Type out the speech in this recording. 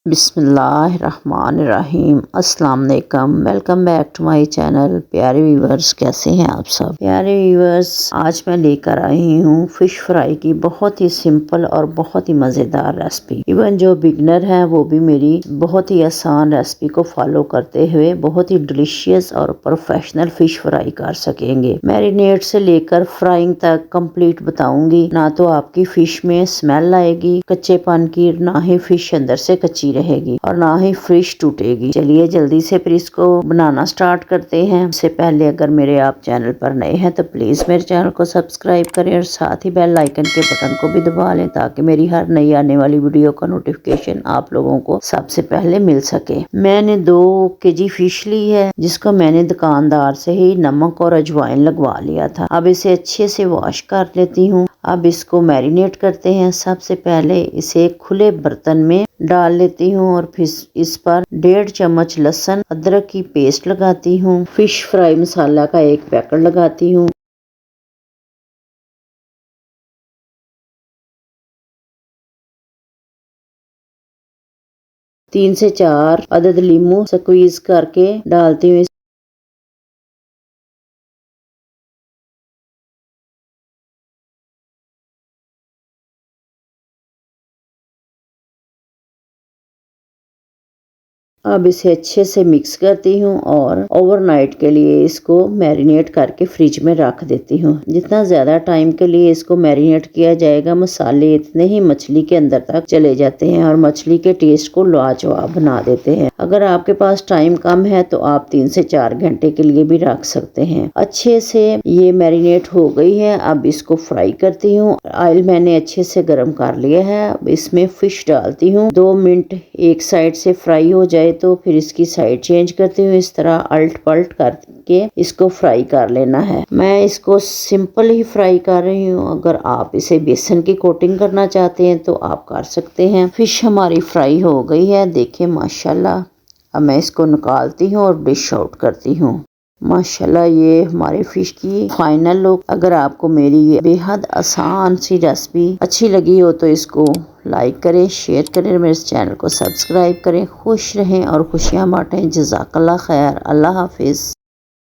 बिस्मिल्लाहिर्रहमानिर्रहीम। अस्सलाम वालेकुम। Welcome back to my channel. प्यारे व्यूवर्स, कैसे हैं आप सब? प्यारे व्यूवर्स, आज मैं लेकर आई हूँ फिश फ्राई की बहुत ही सिंपल और बहुत ही मज़ेदार रेसिपी। इवन जो बिगनर हैं वो भी मेरी बहुत ही आसान रेसिपी को फॉलो करते हुए बहुत ही डिलीशियस और प्रोफेशनल फिश फ्राई कर सकेंगे। मैरिनेट से लेकर फ्राइंग तक कंप्लीट बताऊंगी। ना तो आपकी फिश में स्मेल आएगी कच्चेपन की, ना ही फिश अंदर से कच्ची रहेगी और ना ही फिश टूटेगी। चलिए जल्दी से फिर इसको बनाना स्टार्ट करते हैं। इससे पहले अगर मेरे आप चैनल पर नए हैं तो प्लीज मेरे चैनल को सब्सक्राइब करें और साथ ही बेल आइकन के बटन को भी दबा लें ताकि मेरी हर नई आने वाली वीडियो का नोटिफिकेशन आप लोगों को सबसे पहले मिल सके। मैंने 2 केजी फिश ली है जिसको मैंने दुकानदार से ही नमक और अजवाइन लगवा लिया था। अब इसे अच्छे से वॉश कर लेती हूँ। अब इसको मैरिनेट करते हैं। सबसे पहले इसे खुले बर्तन में डाल लेती हूँ और फिर इस पर 1.5 चम्मच लहसुन अदरक की पेस्ट लगाती हूँ। फिश फ्राई मसाला का 1 पैकेट लगाती हूँ। तीन से 4 अदद लीमू स्क्वीज करके डालती हूँ। अब इसे अच्छे से मिक्स करती हूँ और ओवरनाइट के लिए इसको मैरिनेट करके फ्रिज में रख देती हूँ। जितना ज्यादा टाइम के लिए इसको मैरिनेट किया जाएगा मसाले इतने ही मछली के अंदर तक चले जाते हैं और मछली के टेस्ट को लाजवाब बना देते हैं। अगर आपके पास टाइम कम है तो आप 3 से 4 घंटे के लिए भी रख सकते हैं। अच्छे से ये मैरिनेट हो गई है। अब इसको फ्राई करती हूँ। ऑयल मैंने अच्छे से गर्म कर लिया है। अब इसमें फिश डालती हूँ। 2 मिनट एक साइड से फ्राई हो जाए तो फिर इसकी साइड चेंज करती हूँ। इस तरह अल्ट पल्ट करके इसको फ्राई कर लेना है। मैं इसको सिंपल ही फ्राई कर रही हूँ। अगर आप इसे बेसन की कोटिंग करना चाहते हैं तो आप कर सकते हैं। फिश हमारी फ्राई हो गई है, देखिए माशाल्लाह। अब मैं इसको निकालती हूँ और डिश आउट करती हूँ। माशाल्लाह ये हमारे फिश की फाइनल लुक। अगर आपको मेरी ये बेहद आसान सी रेसिपी अच्छी लगी हो तो इसको लाइक करें, शेयर करें, मेरे चैनल को सब्सक्राइब करें। खुश रहें और खुशियाँ बांटें। जज़ाकल्लाह खैर। अल्लाह हाफिज़।